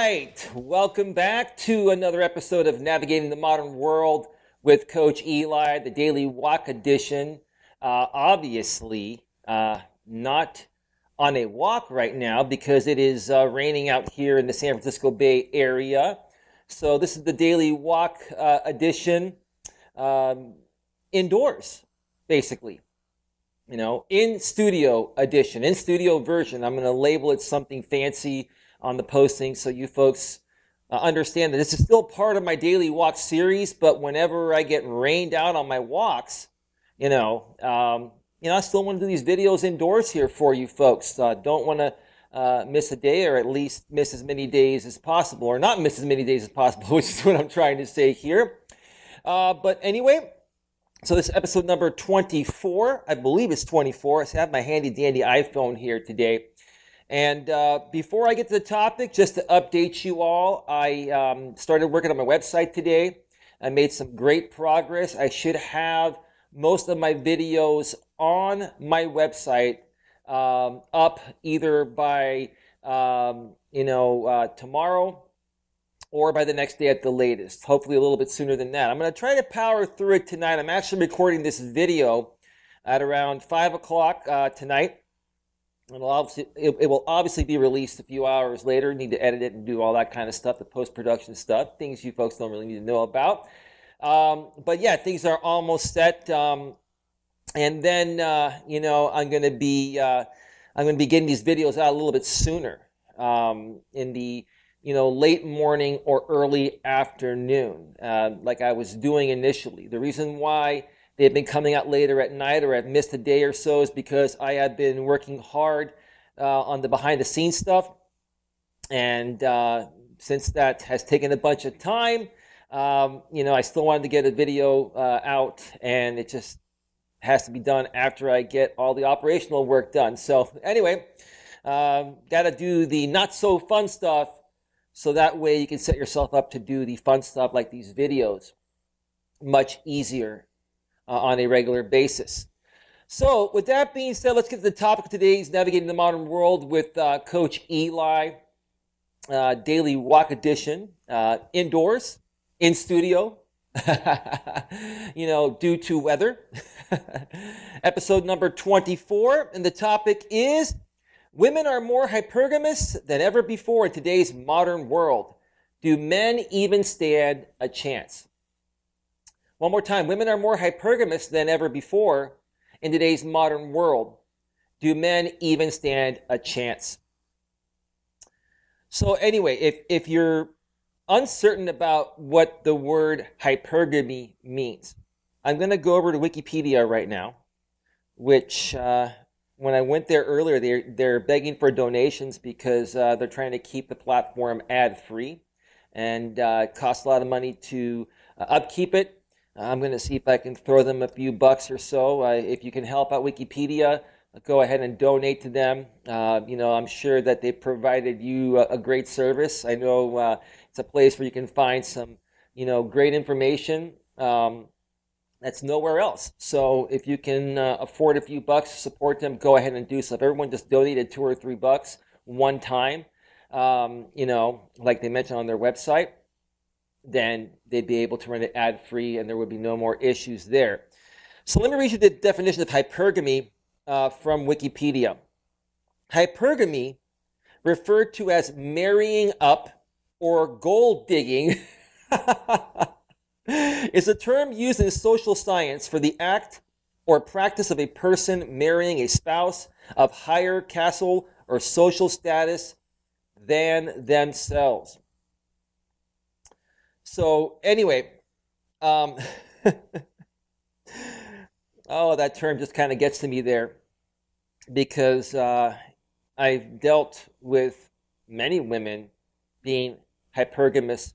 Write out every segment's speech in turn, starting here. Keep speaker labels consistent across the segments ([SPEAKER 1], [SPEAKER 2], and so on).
[SPEAKER 1] right. Welcome back to another episode of Navigating the Modern World with Coach Eli, the Daily Walk Edition. Obviously, not on a walk right now because it is raining out here in the San Francisco Bay Area. So this is the Daily Walk Edition, indoors, basically. You know, in studio edition, in studio version. I'm going to label it something fancy on the posting so you folks understand that this is still part of my daily walk series, but whenever I get rained out on my walks, I still want to do these videos indoors here for you folks. Don't want to miss a day, or at least miss as many days as possible, or not miss as many days as possible, which is what I'm trying to say here. But anyway, so this is episode number 24. I believe it's 24. I have my handy dandy iPhone here today. And before I get to the topic, just to update you all, I started working on my website today. I made some great progress. I should have most of my videos on my website up either by tomorrow or by the next day at the latest, hopefully a little bit sooner than that. I'm going to try to power through it tonight. I'm actually recording this video at around 5 o'clock tonight. It will obviously be released a few hours later. Need to edit it and do all that kind of stuff, the post-production stuff, things you folks don't really need to know about. But yeah, things are almost set. And then, I'm going to be getting these videos out a little bit sooner in the late morning or early afternoon, like I was doing initially. The reason why they've been coming out later at night, or I've missed a day or so, is because I have been working hard on the behind-the-scenes stuff. And since that has taken a bunch of time, I still wanted to get a video out, and it just has to be done after I get all the operational work done. So anyway, got to do the not-so-fun stuff, so that way you can set yourself up to do the fun stuff like these videos much easier on a regular basis. So with that being said, let's get to the topic of today's Navigating the Modern World with Coach Eli, Daily Walk Edition, indoors, in studio, due to weather. Episode number 24, and the topic is: women are more hypergamous than ever before in today's modern world. Do men even stand a chance? One more time. Women are more hypergamous than ever before in today's modern world. Do men even stand a chance? So anyway, if you're uncertain about what the word hypergamy means, I'm going to go over to Wikipedia right now, which when I went there earlier, they're begging for donations because they're trying to keep the platform ad-free, and it costs a lot of money to upkeep it. I'm going to see if I can throw them a few bucks or so. If you can help out Wikipedia, go ahead and donate to them. I'm sure that they provided you a great service. I know it's a place where you can find some, great information that's nowhere else. So if you can afford a few bucks to support them, go ahead and do so. If everyone just donated $2 or $3 one time, like they mentioned on their website, then they'd be able to run it ad-free and there would be no more issues there. So let me read you the definition of hypergamy from Wikipedia. Hypergamy, referred to as marrying up or gold digging, is a term used in social science for the act or practice of a person marrying a spouse of higher caste or social status than themselves. So anyway, oh, that term just kind of gets to me there, because I've dealt with many women being hypergamous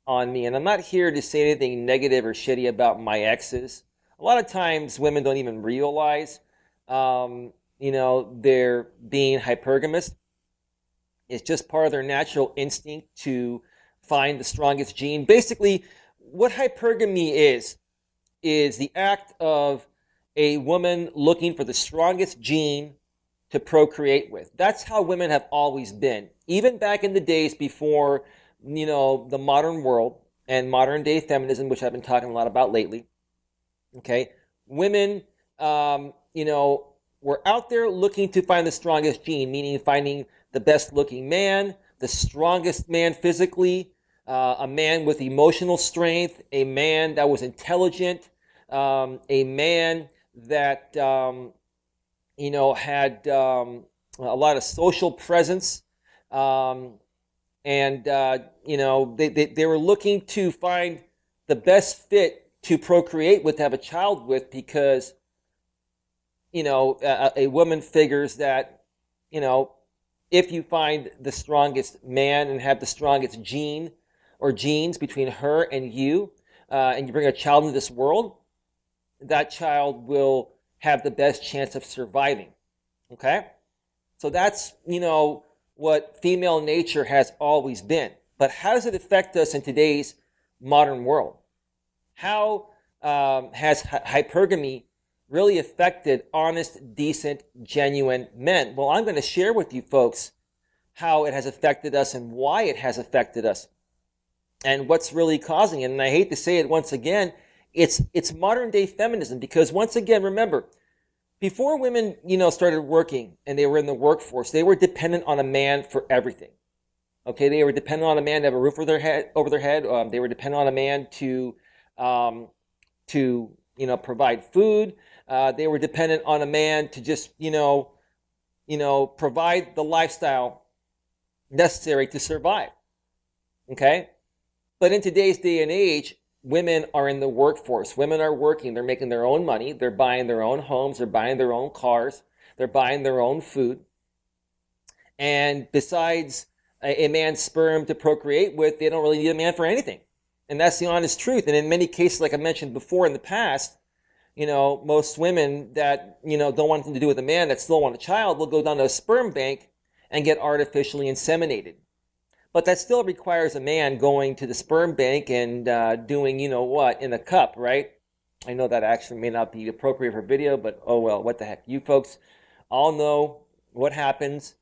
[SPEAKER 1] on me, and I'm not here to say anything negative or shitty about my exes. A lot of times women don't even realize, they're being hypergamous. It's just part of their natural instinct to find the strongest gene. Basically, what hypergamy is the act of a woman looking for the strongest gene to procreate with. That's how women have always been. Even back in the days before, the modern world and modern day feminism, which I've been talking a lot about lately. Okay. Women, were out there looking to find the strongest gene, meaning finding the best looking man, the strongest man physically, a man with emotional strength, a man that was intelligent, a man that, had a lot of social presence. They were looking to find the best fit to procreate with, to have a child with, because, a woman figures that, if you find the strongest man and have the strongest gene or genes between her and you bring a child into this world, that child will have the best chance of surviving. Okay? So that's, what female nature has always been. But how does it affect us in today's modern world? How has hypergamy really affected honest, decent, genuine men? Well, I'm going to share with you folks how it has affected us and why it has affected us and what's really causing it. And I hate to say it once again, it's modern day feminism, because once again, remember, before women, started working and they were in the workforce, they were dependent on a man for everything. Okay, they were dependent on a man to have a roof over their head. They were dependent on a man to provide food. They were dependent on a man to just, provide the lifestyle necessary to survive. Okay, but in today's day and age, women are in the workforce. Women are working. They're making their own money. They're buying their own homes. They're buying their own cars. They're buying their own food. And besides a man's sperm to procreate with, they don't really need a man for anything. And that's the honest truth. And in many cases, like I mentioned before in the past, most women that, don't want anything to do with a man that still want a child will go down to a sperm bank and get artificially inseminated. But that still requires a man going to the sperm bank and doing, in a cup, right? I know that actually may not be appropriate for video, but oh well, what the heck. You folks all know what happens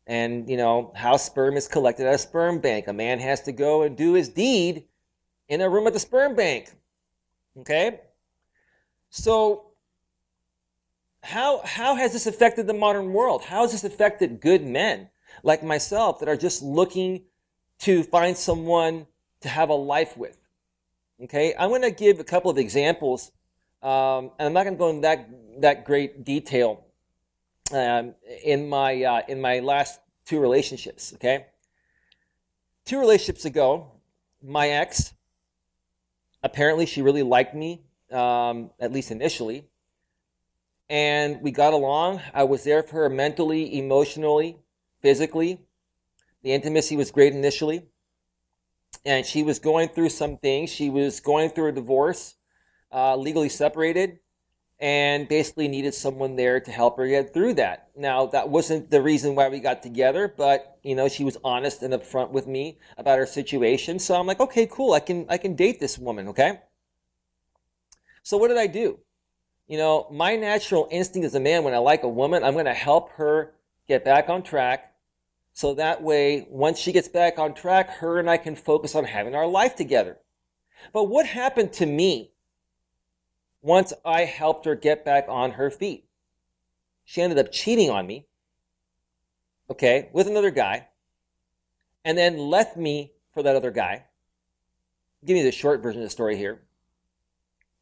[SPEAKER 1] and, how sperm is collected at a sperm bank. A man has to go and do his deed in a room at the sperm bank. Okay? So how has this affected the modern world? How has this affected good men like myself that are just looking to find someone to have a life with? Okay, I'm going to give a couple of examples, and I'm not going to go into that great detail in my last two relationships. Okay, 2 relationships ago, my ex, apparently she really liked me, at least initially, and we got along. I was there for her mentally, emotionally, physically. The intimacy was great initially, and she was going through some things. She was going through a divorce, legally separated, and basically needed someone there to help her get through that. Now, that wasn't the reason why we got together, but, she was honest and upfront with me about her situation. So I'm like, okay, cool, I can date this woman, okay? So what did I do? My natural instinct as a man, when I like a woman, I'm going to help her get back on track. So that way, once she gets back on track, her and I can focus on having our life together. But what happened to me once I helped her get back on her feet? She ended up cheating on me, okay, with another guy, and then left me for that other guy. I'll give you the short version of the story here.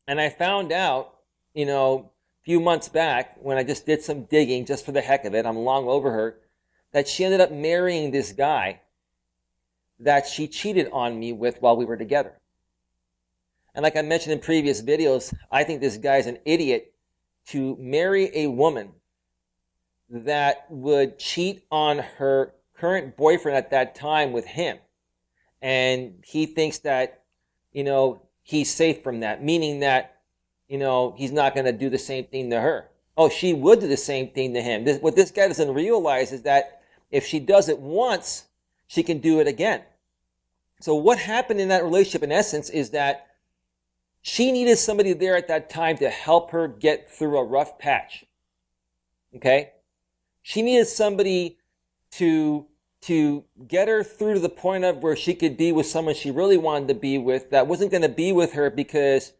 [SPEAKER 1] And I found out, a few months back when I just did some digging just for the heck of it, I'm long over her, that she ended up marrying this guy that she cheated on me with while we were together. And like I mentioned in previous videos, I think this guy's an idiot to marry a woman that would cheat on her current boyfriend at that time with him. And he thinks that, he's safe from that, meaning that, he's not going to do the same thing to her. Oh, she would do the same thing to him. What this guy doesn't realize is that if she does it once, she can do it again. So what happened in that relationship, in essence, is that she needed somebody there at that time to help her get through a rough patch. Okay? She needed somebody to get her through to the point of where she could be with someone she really wanted to be with, that wasn't going to be with her because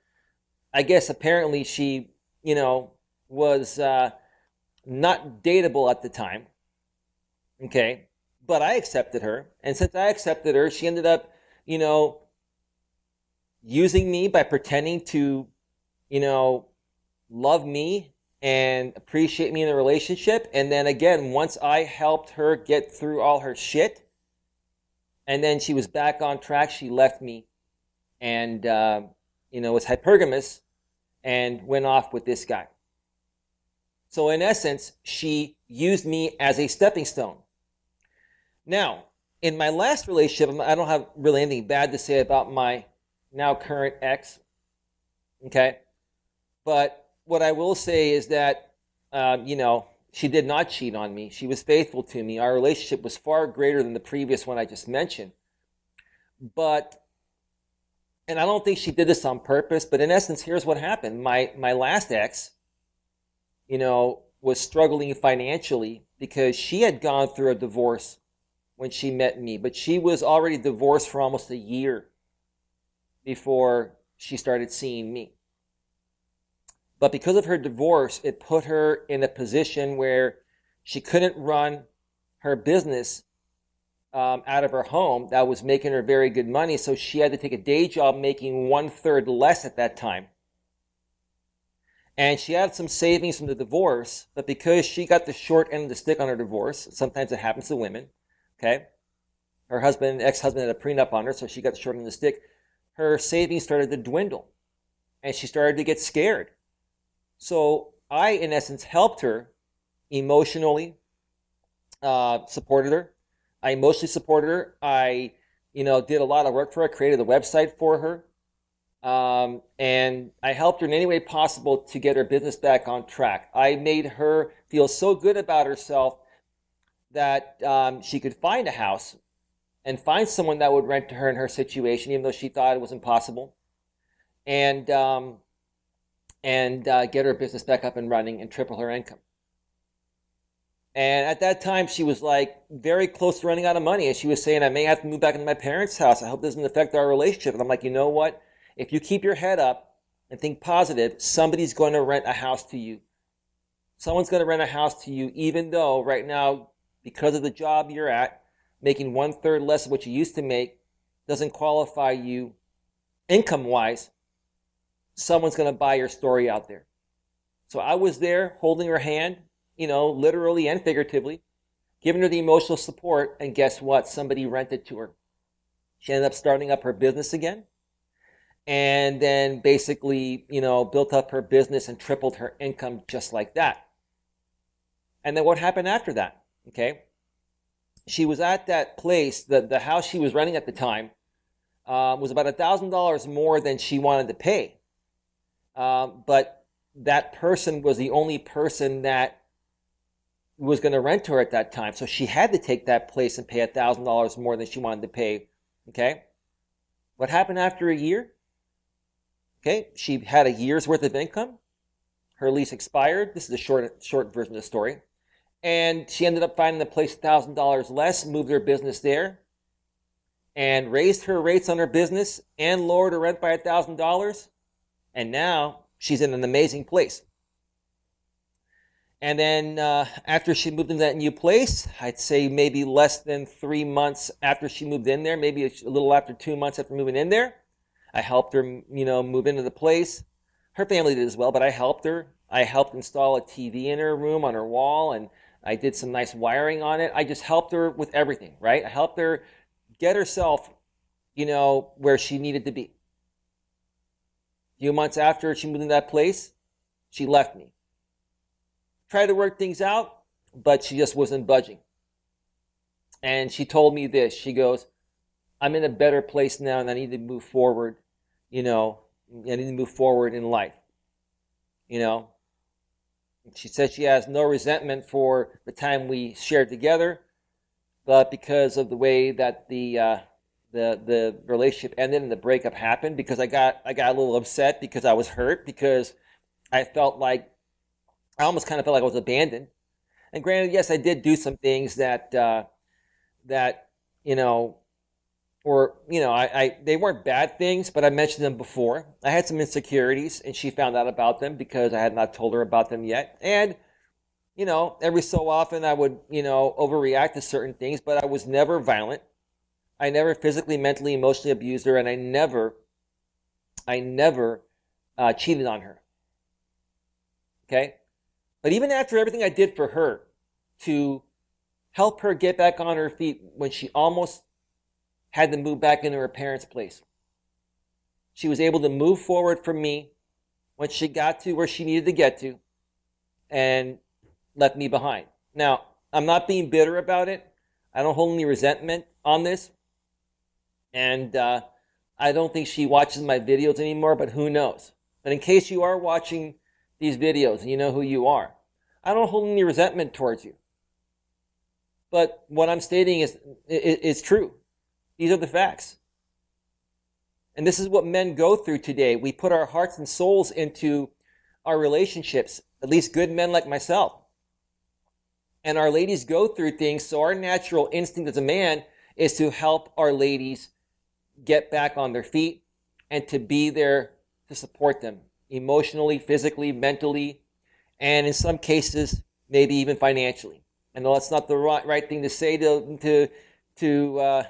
[SPEAKER 1] I guess apparently she, was not dateable at the time. Okay. But I accepted her. And since I accepted her, she ended up, using me by pretending to, love me and appreciate me in the relationship. And then again, once I helped her get through all her shit, and then she was back on track, she left me and, was hypergamous and went off with this guy. So in essence, she used me as a stepping stone. Now, in my last relationship, I don't have really anything bad to say about my now current ex. Okay. But what I will say is that, she did not cheat on me. She was faithful to me. Our relationship was far greater than the previous one I just mentioned. And I don't think she did this on purpose, but in essence, here's what happened. My last ex, was struggling financially because she had gone through a divorce when she met me, but she was already divorced for almost a year before she started seeing me. But because of her divorce, it put her in a position where she couldn't run her business out of her home that was making her very good money. So she had to take a day job making 1/3 less at that time. And she had some savings from the divorce, but because she got the short end of the stick on her divorce, sometimes it happens to women, okay? Her ex-husband had a prenup on her, so she got the short end of the stick. Her savings started to dwindle, and she started to get scared. So I, in essence, helped her emotionally, supported her. I emotionally supported her. I, did a lot of work for her, created a website for her. And I helped her in any way possible to get her business back on track. I made her feel so good about herself that she could find a house and find someone that would rent to her in her situation, even though she thought it was impossible, and get her business back up and running and triple her income. And at that time, she was like very close to running out of money. And she was saying, I may have to move back into my parents' house. I hope this doesn't affect our relationship. And I'm like, you know what? If you keep your head up and think positive, somebody's going to rent a house to you. Someone's going to rent a house to you, even though right now, because of the job you're at, making 1/3 less of what you used to make doesn't qualify you income-wise. Someone's going to buy your story out there. So I was there holding her hand, literally and figuratively, giving her the emotional support, and guess what? Somebody rented to her. She ended up starting up her business again, and then basically, built up her business and tripled her income just like that. And then what happened after that? Okay. She was at that place, the house she was renting at the time was about $1,000 more than she wanted to pay. But that person was the only person that was going to rent to her at that time. So she had to take that place and pay $1,000 more than she wanted to pay. Okay. What happened after a year? Okay. She had a year's worth of income. Her lease expired. This is a short version of the story. And she ended up finding the place $1,000 less, moved her business there, and raised her rates on her business and lowered her rent by $1,000. And now she's in an amazing place. And then after she moved into that new place, I'd say maybe less than 3 months after she moved in there, maybe a little after 2 months after moving in there, I helped her, move into the place. Her family did as well, but I helped her. I helped install a TV in her room on her wall, and I did some nice wiring on it. I just helped her with everything, right? I helped her get herself, where she needed to be. A few months after she moved into that place, she left me. Tried to work things out, but she just wasn't budging. And she told me this. She goes, I'm in a better place now and I need to move forward, I need to move forward in life, She said she has no resentment for the time we shared together, but because of the way that the relationship ended and the breakup happened, because I got a little upset because I was hurt, because I almost kind of felt like I was abandoned. And granted, yes, I did do some things that you know, or they weren't bad things, but I mentioned them before. I had some insecurities, and she found out about them because I had not told her about them yet. And every so often I would overreact to certain things, but I was never violent. I never physically, mentally, emotionally abused her, and I never cheated on her. Okay, but even after everything I did for her to help her get back on her feet when she almost had to move back into her parents' place, she was able to move forward from me when she got to where she needed to get to and left me behind. Now, I'm not being bitter about it. I don't hold any resentment on this. And I don't think she watches my videos anymore, but who knows? But in case you are watching these videos and you know who you are, I don't hold any resentment towards you. But what I'm stating is true. These are the facts. And this is what men go through today. We put our hearts and souls into our relationships, at least good men like myself. And our ladies go through things, so our natural instinct as a man is to help our ladies get back on their feet and to be there to support them emotionally, physically, mentally, and in some cases, maybe even financially. I know that's not the right thing to say to what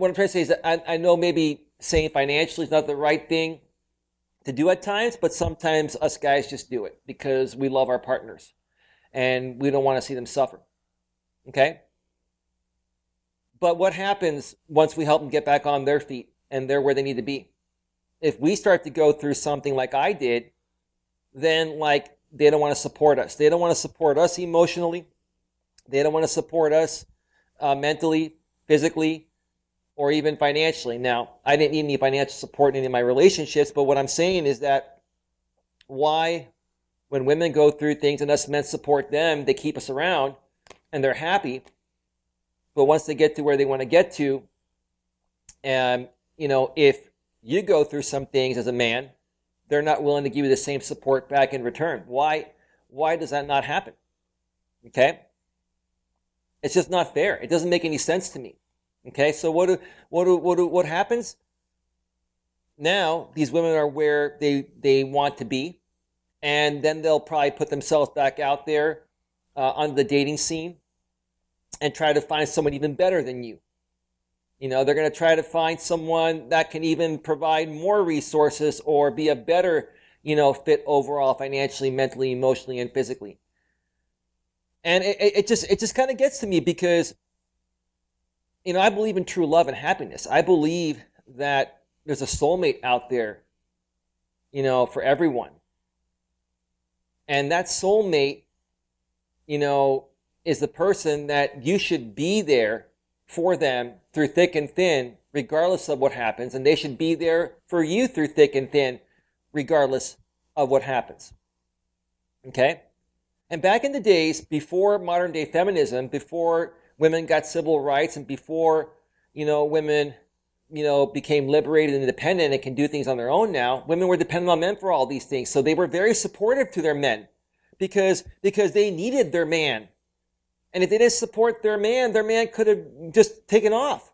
[SPEAKER 1] I'm trying to say is that I know maybe saying financially is not the right thing to do at times, but sometimes us guys just do it because we love our partners and we don't want to see them suffer. Okay? But what happens once we help them get back on their feet and they're where they need to be? If we start to go through something like I did, then they don't want to support us. They don't want to support us emotionally. They don't want to support us mentally, physically, or even financially. Now, I didn't need any financial support in any of my relationships, but what I'm saying is that why, when women go through things and us men support them, they keep us around and they're happy. But once they get to where they want to get to, and if you go through some things as a man, they're not willing to give you the same support back in return. Why does that not happen? Okay? It's just not fair. It doesn't make any sense to me. Okay? So what happens? Now these women are where they want to be, and then they'll probably put themselves back out there on the dating scene and try to find someone even better than you. They're going to try to find someone that can even provide more resources or be a better, fit overall financially, mentally, emotionally, and physically. And it just kind of gets to me because, I believe in true love and happiness. I believe that there's a soulmate out there, for everyone. And that soulmate, is the person that you should be there for them through thick and thin, regardless of what happens. And they should be there for you through thick and thin, regardless of what happens. Okay? And back in the days, before modern day feminism, before women got civil rights and before, women, became liberated and independent and can do things on their own now, women were dependent on men for all these things. So they were very supportive to their men because they needed their man. And if they didn't support their man could have just taken off.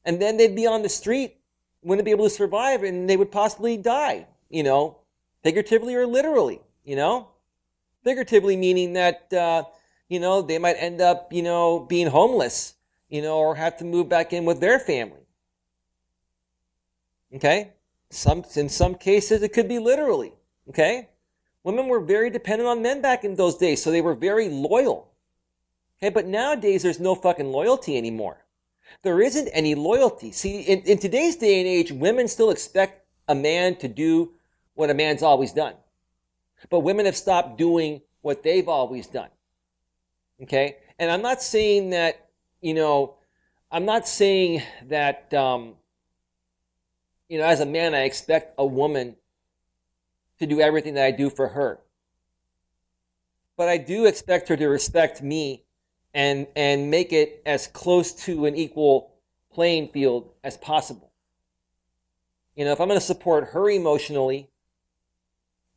[SPEAKER 1] And then they'd be on the street, wouldn't be able to survive, and they would possibly die, figuratively or literally, Figuratively meaning that, they might end up, being homeless, or have to move back in with their family. Okay? In some cases, it could be literally. Okay? Women were very dependent on men back in those days, so they were very loyal. Okay, but nowadays there's no fucking loyalty anymore. There isn't any loyalty. See, in today's day and age, women still expect a man to do what a man's always done. But women have stopped doing what they've always done. Okay? And I'm not saying that, as a man, I expect a woman to do everything that I do for her. But I do expect her to respect me and make it as close to an equal playing field as possible. If I'm going to support her emotionally,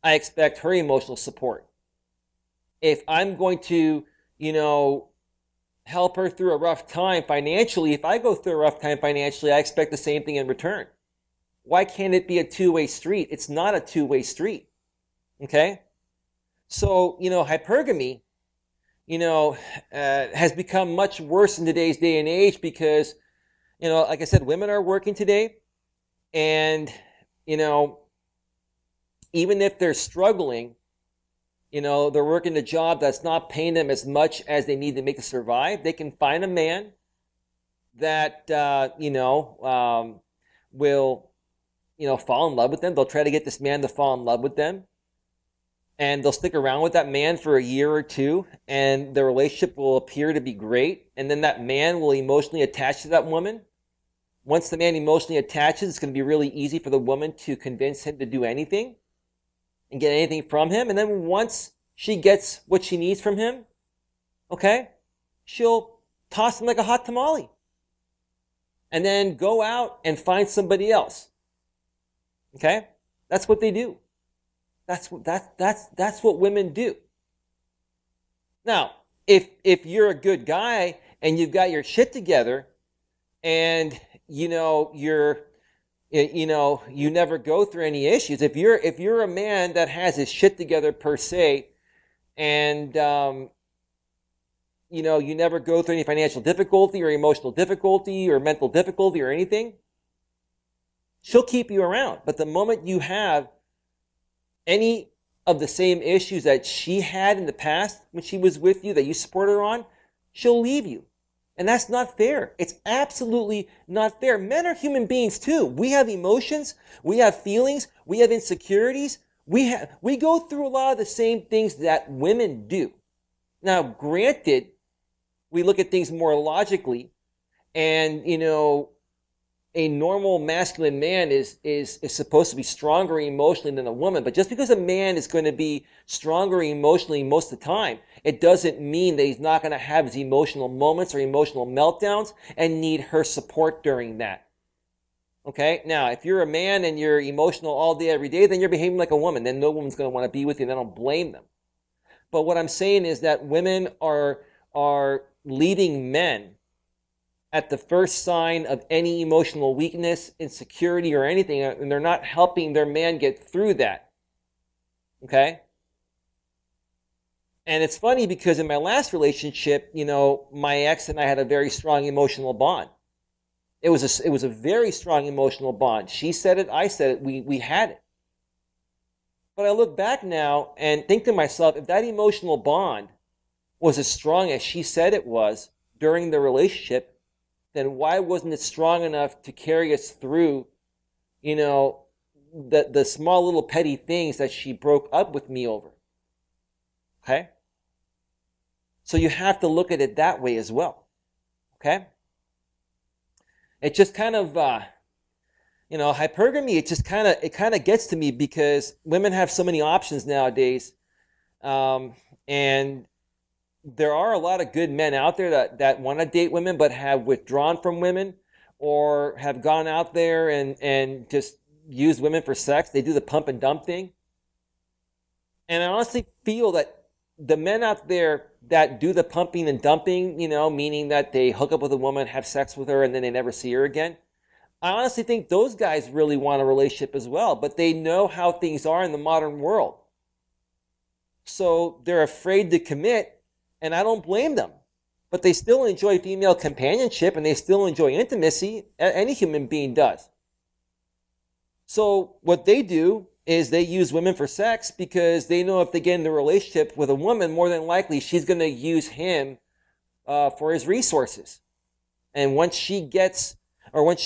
[SPEAKER 1] I expect her emotional support. if I'm going to, help her through a rough time financially, if I go through a rough time financially, I expect the same thing in return. Why can't it be a two-way street? It's not a two-way street. Okay? So, hypergamy, has become much worse in today's day and age because, like I said, women are working today. And, even if they're struggling, they're working a job that's not paying them as much as they need to make to survive. They can find a man that, will, fall in love with them. They'll try to get this man to fall in love with them. And they'll stick around with that man for a year or two, and the relationship will appear to be great. And then that man will emotionally attach to that woman. Once the man emotionally attaches, it's going to be really easy for the woman to convince him to do anything and get anything from him. And then once she gets what she needs from him, okay, she'll toss him like a hot tamale. And then go out and find somebody else. Okay? That's what they do. That's what women do. Now, if you're a good guy and you've got your shit together, and you never go through any issues. If you're a man that has his shit together per se, and you never go through any financial difficulty or emotional difficulty or mental difficulty or anything, she'll keep you around. But the moment you have any of the same issues that she had in the past when she was with you, that you support her on, she'll leave you. And that's not fair. It's absolutely not fair. Men are human beings too. We have emotions, we have feelings, we have insecurities. We go through a lot of the same things that women do. Now, granted, we look at things more logically, and a normal masculine man is supposed to be stronger emotionally than a woman. But just because a man is going to be stronger emotionally most of the time, it doesn't mean that he's not going to have his emotional moments or emotional meltdowns and need her support during that. Okay? Now, if you're a man and you're emotional all day, every day, then you're behaving like a woman. Then no woman's going to want to be with you, and I don't blame them. But what I'm saying is that women are leaving men at the first sign of any emotional weakness, insecurity, or anything, and they're not helping their man get through that. Okay? And it's funny because in my last relationship, my ex and I had a very strong emotional bond. It was a very strong emotional bond. She said it, I said it, we had it. But I look back now and think to myself, if that emotional bond was as strong as she said it was during the relationship, then why wasn't it strong enough to carry us through, the small little petty things that she broke up with me over? Okay? So you have to look at it that way as well. Okay? It just kind of, hypergamy, it kind of gets to me because women have so many options nowadays. And there are a lot of good men out there that want to date women but have withdrawn from women or have gone out there and just used women for sex. They do the pump and dump thing. And I honestly feel that the men out there that do the pumping and dumping, meaning that they hook up with a woman, have sex with her, and then they never see her again, I honestly think those guys really want a relationship as well, but they know how things are in the modern world. So they're afraid to commit. And I don't blame them. But they still enjoy female companionship and they still enjoy intimacy. Any human being does. So what they do is they use women for sex because they know if they get in a relationship with a woman, more than likely she's going to use him for his resources. And once she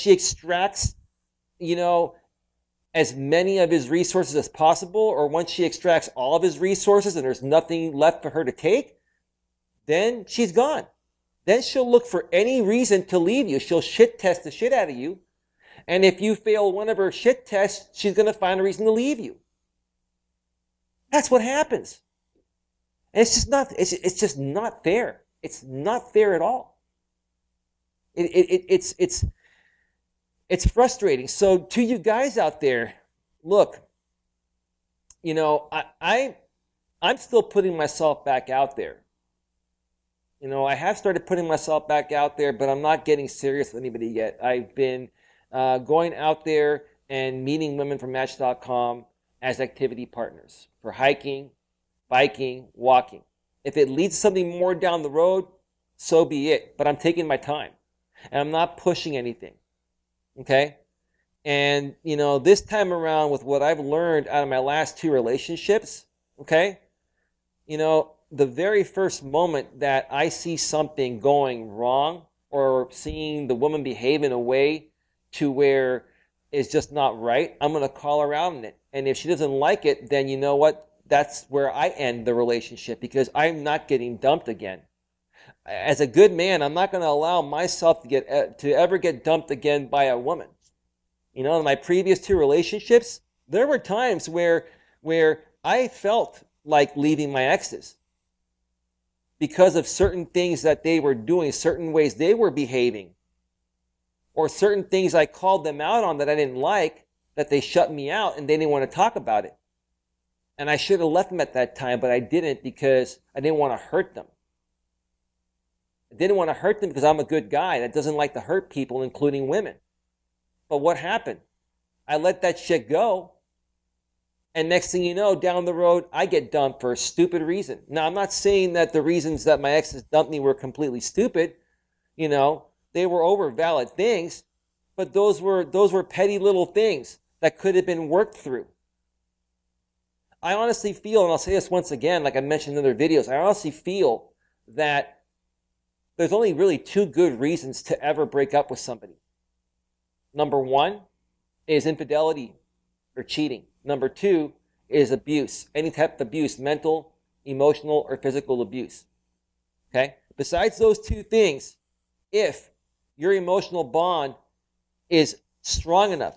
[SPEAKER 1] extracts, as many of his resources as possible, or once she extracts all of his resources and there's nothing left for her to take, then she's gone. Then she'll look for any reason to leave you. She'll shit test the shit out of you. And if you fail one of her shit tests, she's going to find a reason to leave you. That's what happens. And it's just not fair. It's not fair at all. It's frustrating. So to you guys out there, look, I'm still putting myself back out there. I have started putting myself back out there, but I'm not getting serious with anybody yet. I've been going out there and meeting women from Match.com as activity partners for hiking, biking, walking. If it leads to something more down the road, so be it. But I'm taking my time, and I'm not pushing anything. Okay? And, this time around with what I've learned out of my last 2 relationships, okay, the very first moment that I see something going wrong or seeing the woman behave in a way to where it's just not right, I'm going to call her out on it. And if she doesn't like it, then you know what? That's where I end the relationship, because I'm not getting dumped again. As a good man, I'm not going to allow myself to ever get dumped again by a woman. In my previous 2 relationships, there were times where I felt like leaving my exes because of certain things that they were doing, certain ways they were behaving, or certain things I called them out on that I didn't like, that they shut me out and they didn't want to talk about it. And I should have left them at that time, but I didn't, because I didn't want to hurt them. I didn't want to hurt them because I'm a good guy that doesn't like to hurt people, including women. But what happened? I let that shit go. And next thing you know, down the road, I get dumped for a stupid reason. Now, I'm not saying that the reasons that my exes dumped me were completely stupid. They were over valid things, but those were petty little things that could have been worked through. I honestly feel, and I'll say this once again, like I mentioned in other videos, I honestly feel that there's only really 2 good reasons to ever break up with somebody. Number 1 is infidelity or cheating. Number 2 is abuse, any type of abuse, mental, emotional, or physical abuse. Okay? Besides those 2 things, if your emotional bond is strong enough,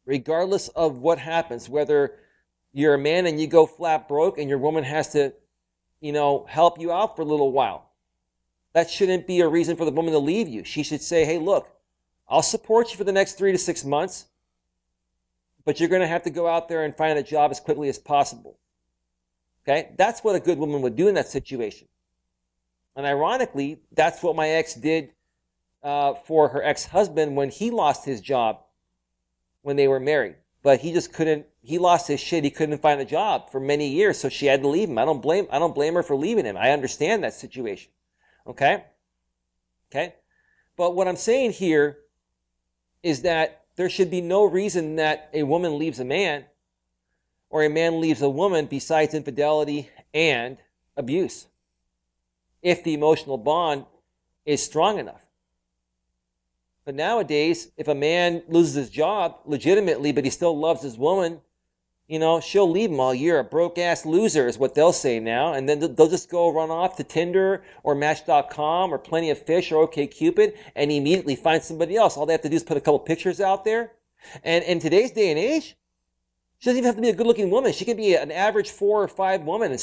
[SPEAKER 1] regardless of what happens, whether you're a man and you go flat broke and your woman has to, help you out for a little while, that shouldn't be a reason for the woman to leave you. She should say, hey, look, I'll support you for the next 3 to 6 months, but you're going to have to go out there and find a job as quickly as possible. Okay? That's what a good woman would do in that situation. And ironically, that's what my ex did for her ex-husband when he lost his job when they were married. But he lost his shit. He couldn't find a job for many years, so she had to leave him. I don't blame her for leaving him. I understand that situation. Okay? Okay? But what I'm saying here is that there should be no reason that a woman leaves a man or a man leaves a woman besides infidelity and abuse, if the emotional bond is strong enough. But nowadays, if a man loses his job legitimately, but he still loves his woman, she'll leave him all year. A broke-ass loser is what they'll say now. And then they'll just go run off to Tinder or Match.com or Plenty of Fish or OkCupid and immediately find somebody else. All they have to do is put a couple pictures out there. And in today's day and age, she doesn't even have to be a good-looking woman. She can be an average 4 or 5 woman. And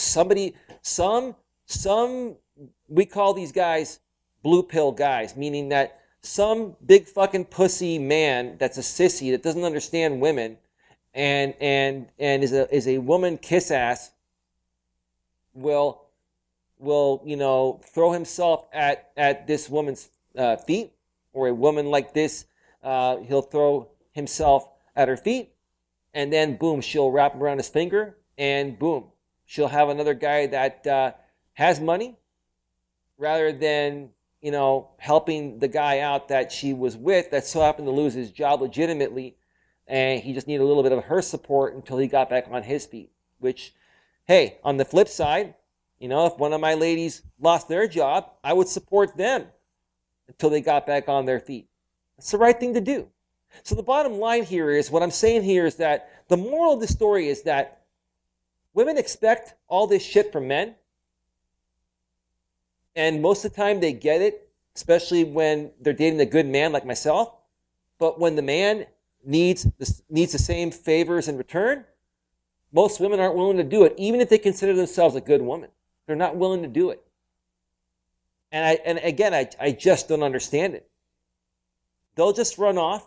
[SPEAKER 1] we call these guys blue pill guys, meaning that some big fucking pussy man that's a sissy that doesn't understand women and is a woman kiss ass will throw himself at this woman's feet, or a woman like this he'll throw himself at her feet, and then boom, she'll wrap him around his finger, and boom, she'll have another guy that has money rather than helping the guy out that she was with that so happened to lose his job legitimately, and he just needed a little bit of her support until he got back on his feet. Which, hey, on the flip side, if one of my ladies lost their job, I would support them until they got back on their feet. That's the right thing to do. So the bottom line here is, what I'm saying here is that the moral of the story is that women expect all this shit from men, and most of the time they get it, especially when they're dating a good man like myself. But when the man needs the same favors in return, most women aren't willing to do it, even if they consider themselves a good woman. They're not willing to do it. And again, I just don't understand it. They'll just run off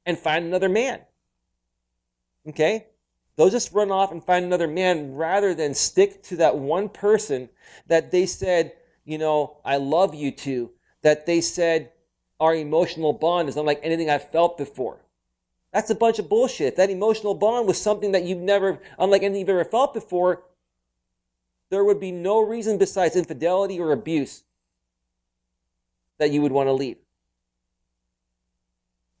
[SPEAKER 1] and find another man. Okay? They'll just run off and find another man rather than stick to that one person that they said, I love you to, that they said our emotional bond is unlike anything I've felt before. That's a bunch of bullshit. If that emotional bond was something that unlike anything you've ever felt before, there would be no reason besides infidelity or abuse that you would want to leave.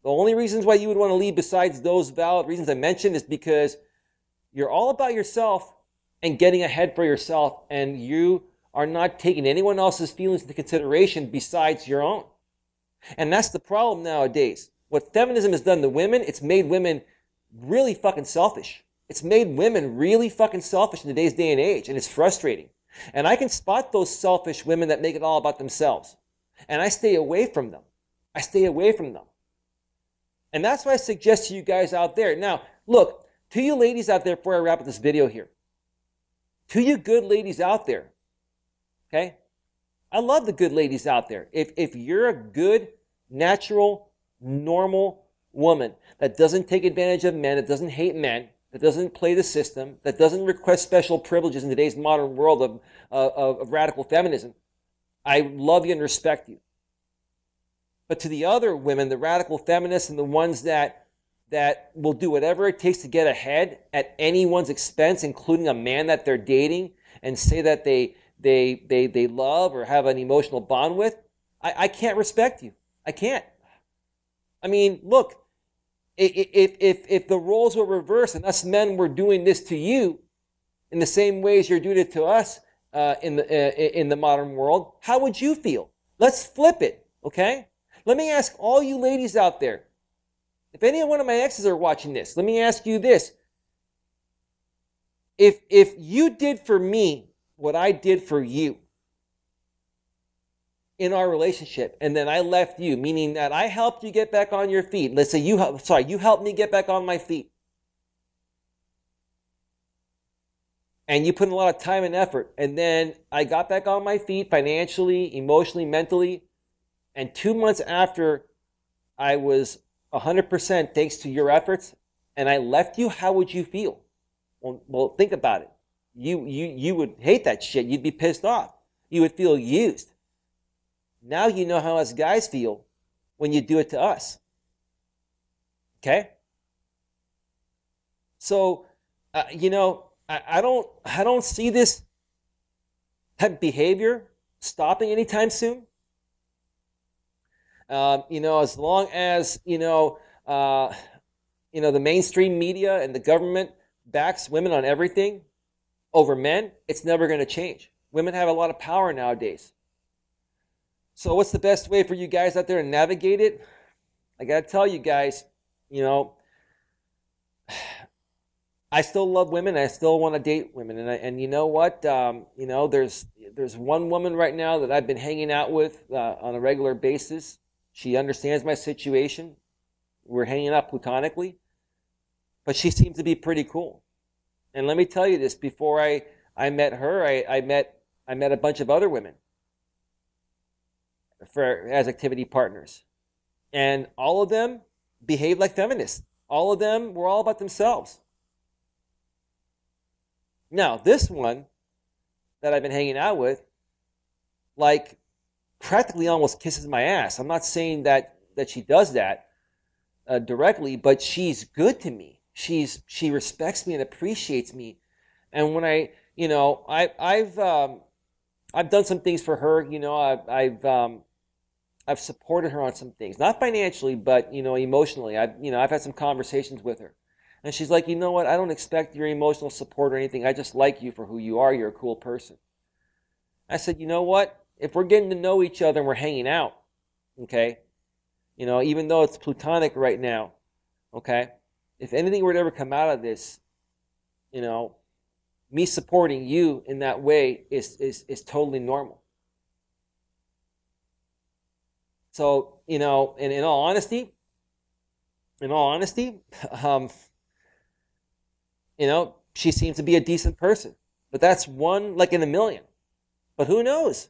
[SPEAKER 1] The only reasons why you would want to leave besides those valid reasons I mentioned is because you're all about yourself and getting ahead for yourself, and you are not taking anyone else's feelings into consideration besides your own. And that's the problem nowadays. What feminism has done to women, it's made women really fucking selfish. It's made women really fucking selfish in today's day and age, and it's frustrating. And I can spot those selfish women that make it all about themselves. And I stay away from them. I stay away from them. And that's what I suggest to you guys out there. Now, look, to you ladies out there, before I wrap up this video here, to you good ladies out there, okay? I love the good ladies out there. If you're a good, natural, normal woman that doesn't take advantage of men, that doesn't hate men, that doesn't play the system, that doesn't request special privileges in today's modern world of radical feminism, I love you and respect you. But to the other women, the radical feminists and the ones that will do whatever it takes to get ahead at anyone's expense, including a man that they're dating, and say that they love or have an emotional bond with, I can't respect you. I can't. I mean, look, if the roles were reversed and us men were doing this to you in the same ways you're doing it to us in the modern world, how would you feel? Let's flip it, okay? Let me ask all you ladies out there, if any one of my exes are watching this, let me ask you this. If you did for me what I did for you in our relationship, and then I left you, meaning that I helped you get back on your feet. Let's say you helped me get back on my feet. And you put in a lot of time and effort. And then I got back on my feet financially, emotionally, mentally. And 2 months after I was 100% thanks to your efforts, and I left you, how would you feel? Well, think about it. You would hate that shit. You'd be pissed off. You would feel used. Now you know how us guys feel when you do it to us. Okay? So, I don't see this type of behavior stopping anytime soon. As long as, the mainstream media and the government backs women on everything over men, it's never going to change. Women have a lot of power nowadays. So what's the best way for you guys out there to navigate it? I got to tell you guys, I still love women. I still want to date women. And you know what? There's one woman right now that I've been hanging out with on a regular basis. She understands my situation. We're hanging out platonically. But she seems to be pretty cool. And let me tell you this, before I met her, I met a bunch of other women as activity partners. And all of them behaved like feminists. All of them were all about themselves. Now, this one that I've been hanging out with, practically almost kisses my ass. I'm not saying that she does that directly, but she's good to me. She respects me and appreciates me. And when I've done some things for her. I've supported her on some things, not financially, but emotionally. I've had some conversations with her, and she's like, you know what? I don't expect your emotional support or anything. I just like you for who you are. You're a cool person. I said, you know what? If we're getting to know each other and we're hanging out, okay, even though it's platonic right now, okay, if anything were to ever come out of this, me supporting you in that way is totally normal. So, in all honesty, she seems to be a decent person, but that's one in a million. But who knows?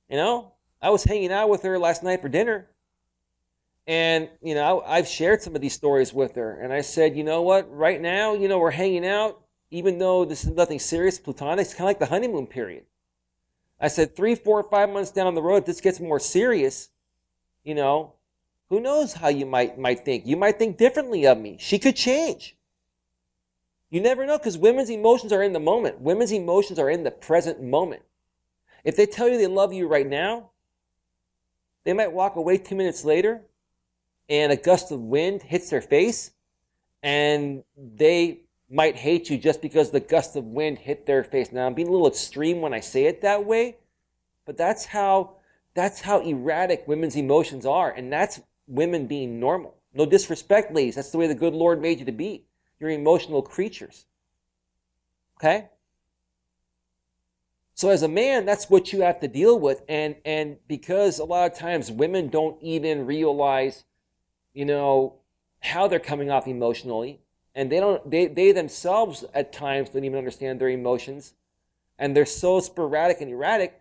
[SPEAKER 1] I was hanging out with her last night for dinner, And, I've shared some of these stories with her. And I said, you know what? Right now, we're hanging out, even though this is nothing serious, platonic. It's kind of like the honeymoon period. I said 3, 4, 5 months down the road, if this gets more serious, you know, who knows how you might think. You might think differently of me. She could change. You never know, because women's emotions are in the moment. Women's emotions are in the present moment. If they tell you they love you right now, they might walk away 2 minutes later and a gust of wind hits their face and they might hate you just because the gust of wind hit their face. Now, I'm being a little extreme when I say it that way, but that's how erratic women's emotions are, and that's women being normal. No disrespect, ladies. That's the way the good Lord made you to be. You're emotional creatures. Okay? So as a man, that's what you have to deal with. And because a lot of times women don't even realize, how they're coming off emotionally, and they themselves at times don't even understand their emotions, and they're so sporadic and erratic,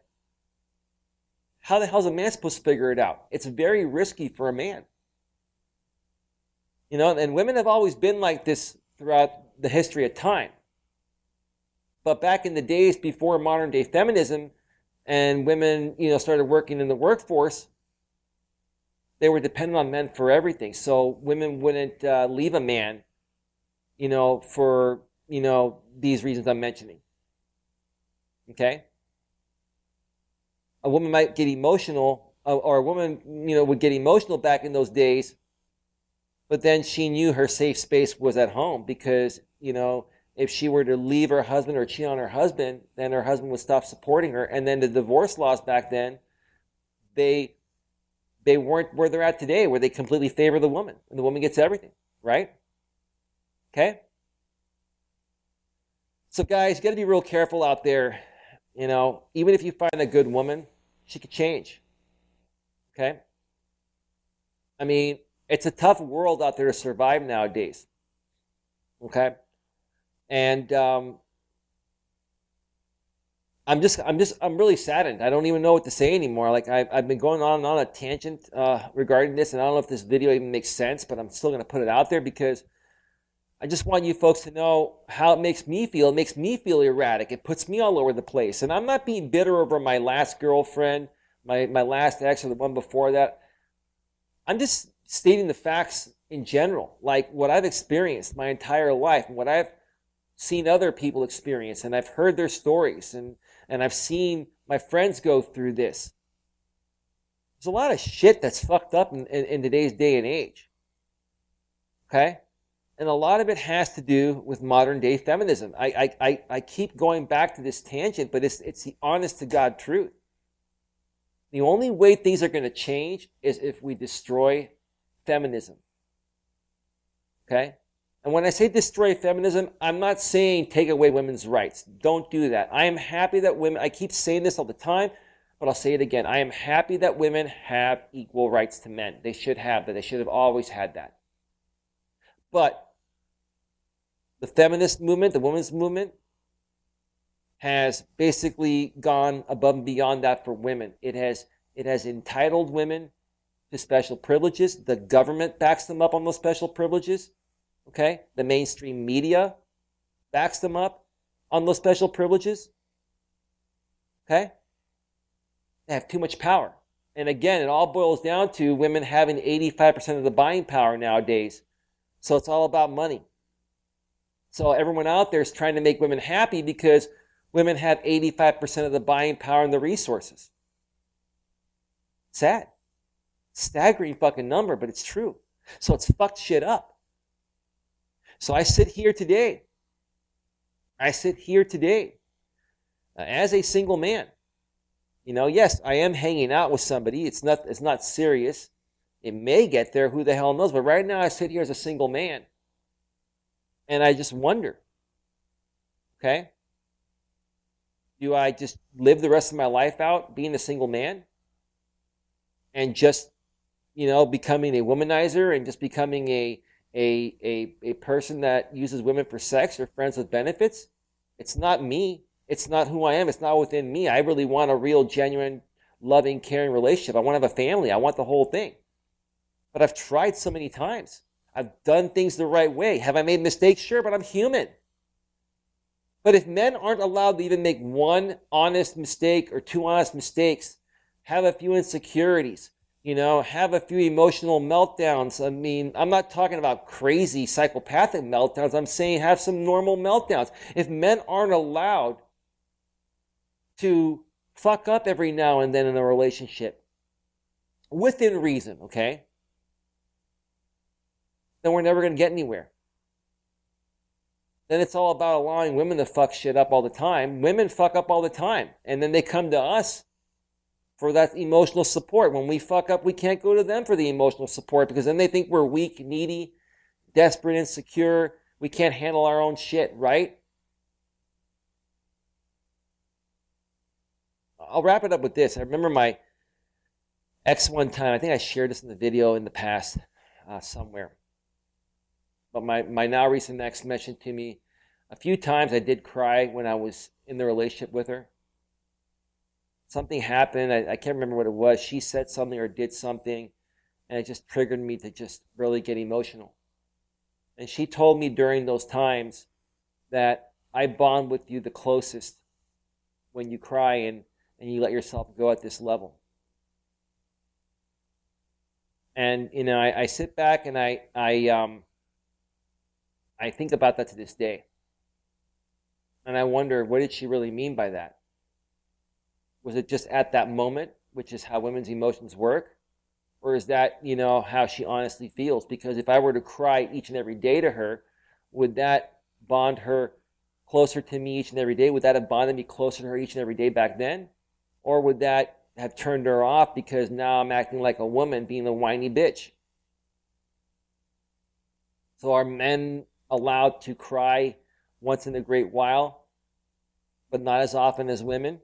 [SPEAKER 1] how the hell is a man supposed to figure it out? It's very risky for a man. And women have always been like this throughout the history of time. But back in the days before modern day feminism and women, started working in the workforce, they were dependent on men for everything. So women wouldn't leave a man, for, these reasons I'm mentioning. Okay? A woman might get emotional, or a woman, would get emotional back in those days, but then she knew her safe space was at home because, if she were to leave her husband or cheat on her husband, then her husband would stop supporting her. And then the divorce laws back then, they weren't where they're at today, where they completely favor the woman, and the woman gets everything, right? Okay? So guys, you got to be real careful out there. Even if you find a good woman, she could change. Okay? I mean, it's a tough world out there to survive nowadays. Okay? And I'm really saddened. I don't even know what to say anymore. Like I've been going on and on a tangent regarding this, and I don't know if this video even makes sense, but I'm still going to put it out there because I just want you folks to know how it makes me feel. It makes me feel erratic. It puts me all over the place. And I'm not being bitter over my last girlfriend, my last ex, or the one before that. I'm just stating the facts in general, like what I've experienced my entire life and what I've seen other people experience, and I've heard their stories, and I've seen my friends go through this. There's a lot of shit that's fucked up in today's day and age. Okay? And a lot of it has to do with modern day feminism. I keep going back to this tangent, but it's the honest to God truth. The only way things are going to change is if we destroy feminism. Okay? And when I say destroy feminism, I'm not saying take away women's rights. Don't do that. I am happy that women, I keep saying this all the time, but I'll say it again. I am happy that women have equal rights to men. They should have that. They should have always had that. But the feminist movement, the women's movement, has basically gone above and beyond that for women. It has entitled women to special privileges. The government backs them up on those special privileges. Okay? The mainstream media backs them up on those special privileges. Okay? They have too much power. And again, it all boils down to women having 85% of the buying power nowadays. So it's all about money. So everyone out there is trying to make women happy because women have 85% of the buying power and the resources. Sad. Staggering fucking number, but it's true. So it's fucked shit up. So I sit here today as a single man. Yes, I am hanging out with somebody. It's not serious. It may get there, who the hell knows? But right now I sit here as a single man. And I just wonder, okay? Do I just live the rest of my life out being a single man? And just, becoming a womanizer and just becoming a person that uses women for sex or friends with benefits? It's not me. It's not who I am. It's not within me. I really want a real, genuine, loving, caring relationship. I want to have a family. I want the whole thing. But I've tried so many times. I've done things the right way. Have I made mistakes? Sure, but I'm human. But if men aren't allowed to even make one honest mistake or two honest mistakes, have a few insecurities, have a few emotional meltdowns. I mean, I'm not talking about crazy psychopathic meltdowns. I'm saying have some normal meltdowns. If men aren't allowed to fuck up every now and then in a relationship, within reason, okay, then we're never going to get anywhere. Then it's all about allowing women to fuck shit up all the time. Women fuck up all the time. And then they come to us for that emotional support. When we fuck up, we can't go to them for the emotional support because then they think we're weak, needy, desperate, insecure. We can't handle our own shit, right? I'll wrap it up with this. I remember my ex one time. I think I shared this in the video in the past somewhere. But my now recent ex mentioned to me a few times I did cry when I was in the relationship with her. Something happened. I can't remember what it was. She said something or did something, and it just triggered me to just really get emotional. And she told me during those times that I bond with you the closest when you cry and you let yourself go at this level. And, I sit back and I think about that to this day. And I wonder, what did she really mean by that? Was it just at that moment, which is how women's emotions work? Or is that, how she honestly feels? Because if I were to cry each and every day to her, would that bond her closer to me each and every day? Would that have bonded me closer to her each and every day back then? Or would that have turned her off because now I'm acting like a woman, being a whiny bitch? So are men allowed to cry once in a great while, but not as often as women?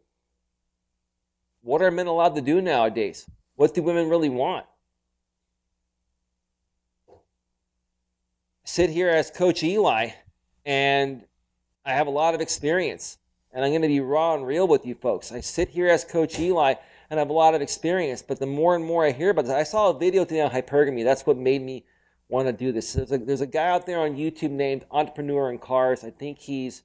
[SPEAKER 1] What are men allowed to do nowadays? What do women really want? I sit here as Coach Eli, and I have a lot of experience, and I'm going to be raw and real with you folks. I sit here as Coach Eli, and I have a lot of experience, but the more and more I hear about this, I saw a video today on hypergamy. That's what made me want to do this. There's a guy out there on YouTube named Entrepreneur in Cars. I think he's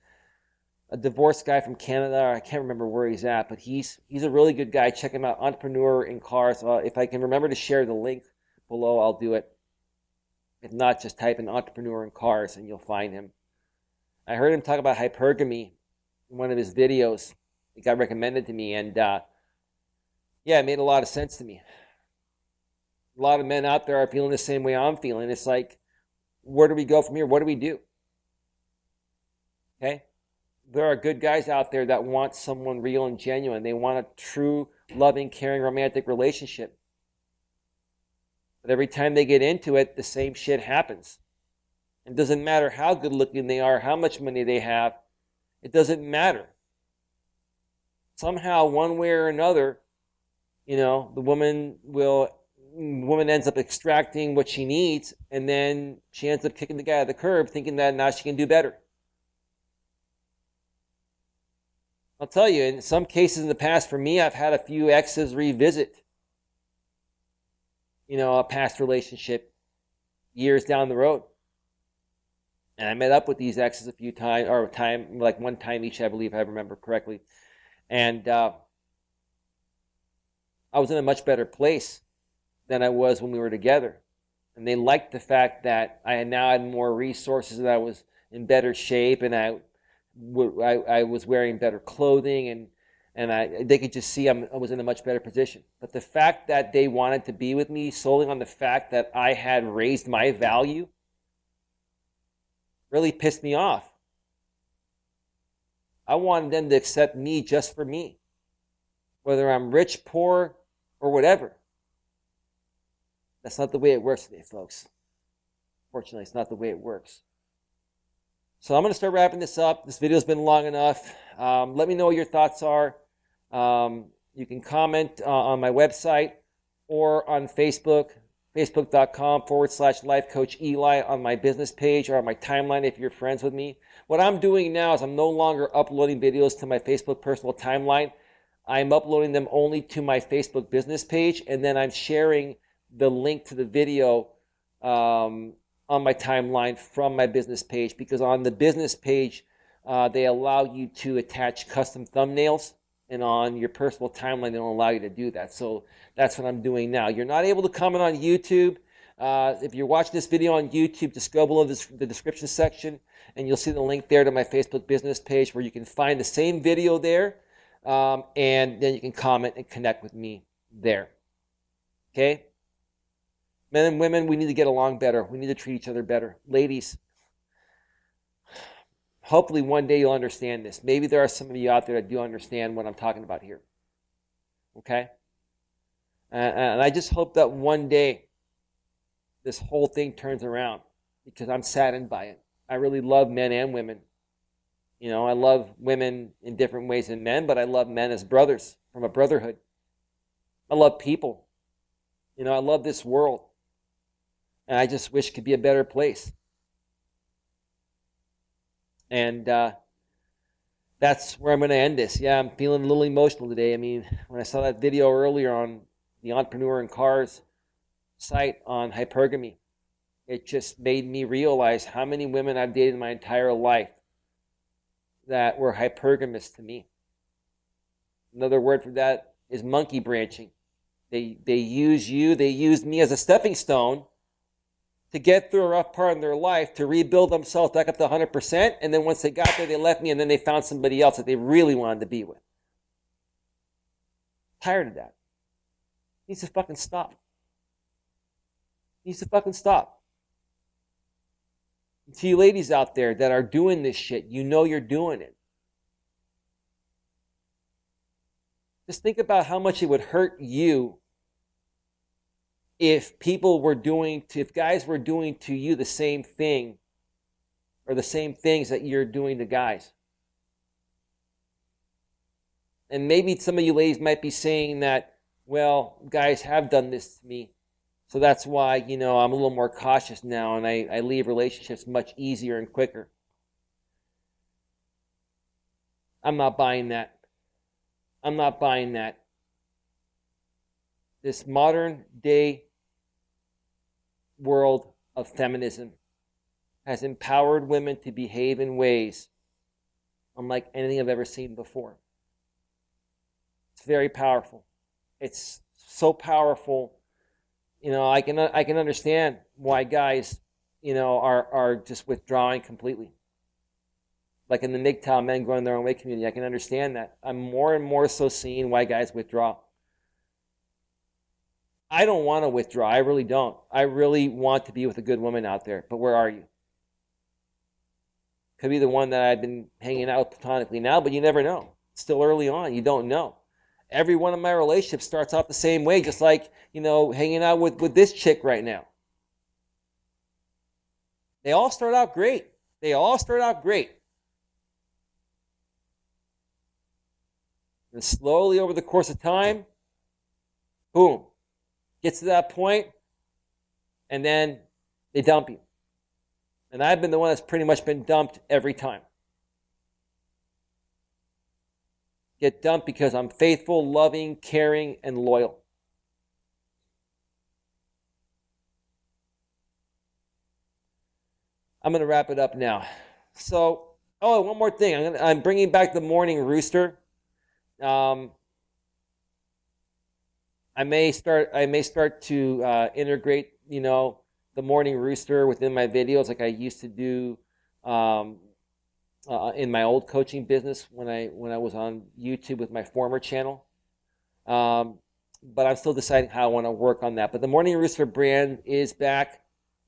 [SPEAKER 1] a divorced guy from Canada. I can't remember where he's at, but he's a really good guy. Check him out, Entrepreneur in Cars. If I can remember to share the link below, I'll do it. If not, just type in Entrepreneur in Cars and you'll find him. I heard him talk about hypergamy in one of his videos. It got recommended to me, and it made a lot of sense to me. A lot of men out there are feeling the same way I'm feeling. It's like, where do we go from here? What do we do? Okay? There are good guys out there that want someone real and genuine. They want a true, loving, caring, romantic relationship. But every time they get into it, the same shit happens. It doesn't matter how good looking they are, how much money they have. It doesn't matter. Somehow, one way or another, the woman ends up extracting what she needs, and then she ends up kicking the guy out of the curb, thinking that now she can do better. I'll tell you, in some cases in the past, for me, I've had a few exes revisit, a past relationship years down the road. And I met up with these exes a few times, or like one time each, I believe, if I remember correctly. And I was in a much better place than I was when we were together. And they liked the fact that I had now had more resources, and I was in better shape, and I was wearing better clothing, and they could just see I was in a much better position. But the fact that they wanted to be with me solely on the fact that I had raised my value really pissed me off. I wanted them to accept me just for me, whether I'm rich, poor, or whatever. That's not the way it works today, folks. Fortunately, it's not the way it works. So I'm going to start wrapping this up. This video's been long enough. Let me know what your thoughts are. You can comment on my website or on Facebook, facebook.com/Life Coach Eli, on my business page or on my timeline if you're friends with me. What I'm doing now is I'm no longer uploading videos to my Facebook personal timeline. I'm uploading them only to my Facebook business page, and then I'm sharing the link to the video on my timeline from my business page, because on the business page, they allow you to attach custom thumbnails, and on your personal timeline, they don't allow you to do that. So that's what I'm doing now. You're not able to comment on YouTube. If you're watching this video on YouTube, just go below the description section, and you'll see the link there to my Facebook business page where you can find the same video there, and then you can comment and connect with me there. Okay? Men and women, we need to get along better. We need to treat each other better. Ladies, hopefully one day you'll understand this. Maybe there are some of you out there that do understand what I'm talking about here. Okay? And I just hope that one day this whole thing turns around, because I'm saddened by it. I really love men and women. You know, I love women in different ways than men, but I love men as brothers, from a brotherhood. I love people. You know, I love this world. And I just wish it could be a better place. And that's where I'm going to end this. Yeah, I'm feeling a little emotional today. I mean, when I saw that video earlier on the Entrepreneur in Cars site on hypergamy, it just made me realize how many women I've dated in my entire life that were hypergamous to me. Another word for that is monkey branching. They use you, they used me as a stepping stone to get through a rough part in their life, to rebuild themselves back up to 100%, and then once they got there, they left me, and then they found somebody else that they really wanted to be with. Tired of that. Needs to fucking stop. Needs to fucking stop. And to you ladies out there that are doing this shit, you know you're doing it. Just think about how much it would hurt you if if guys were doing to you the same thing, or the same things that you're doing to guys. And maybe some of you ladies might be saying that, well, guys have done this to me, so that's why, you know, I'm a little more cautious now, and I leave relationships much easier and quicker. I'm not buying that. I'm not buying that. This modern day world of feminism has empowered women to behave in ways unlike anything I've ever seen before. It's very powerful. It's so powerful. You know, I can understand why guys, you know, are just withdrawing completely. Like in the MGTOW, men going their own way community, I can understand that. I'm more and more so seeing why guys withdraw. I don't want to withdraw. I really don't. I really want to be with a good woman out there. But where are you? Could be the one that I've been hanging out with platonically now, but you never know. It's still early on. You don't know. Every one of my relationships starts out the same way, just like, you know, hanging out with this chick right now. They all start out great. They all start out great. And slowly over the course of time, boom, gets to that point, and then they dump you. And I've been the one that's pretty much been dumped every time. Get dumped because I'm faithful, loving, caring, and loyal. I'm going to wrap it up now. So, one more thing. I'm bringing back the morning rooster. I may start to integrate, you know, the morning rooster within my videos, like I used to do in my old coaching business when I was on YouTube with my former channel. But I'm still deciding how I want to work on that. But the morning rooster brand is back,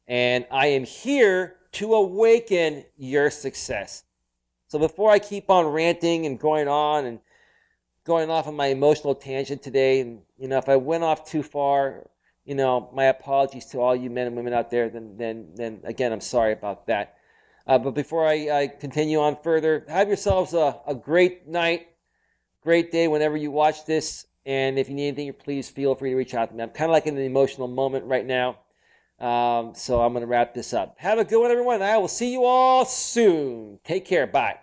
[SPEAKER 1] and I am here to awaken your success. So before I keep on ranting and going on and going off on my emotional tangent today, and you know, if I went off too far, you know, my apologies to all you men and women out there. Then again, I'm sorry about that. But before I continue on further, have yourselves a great night, great day whenever you watch this. And if you need anything, please feel free to reach out to me. I'm kind of like in an emotional moment right now. So I'm going to wrap this up. Have a good one, everyone. I will see you all soon. Take care. Bye.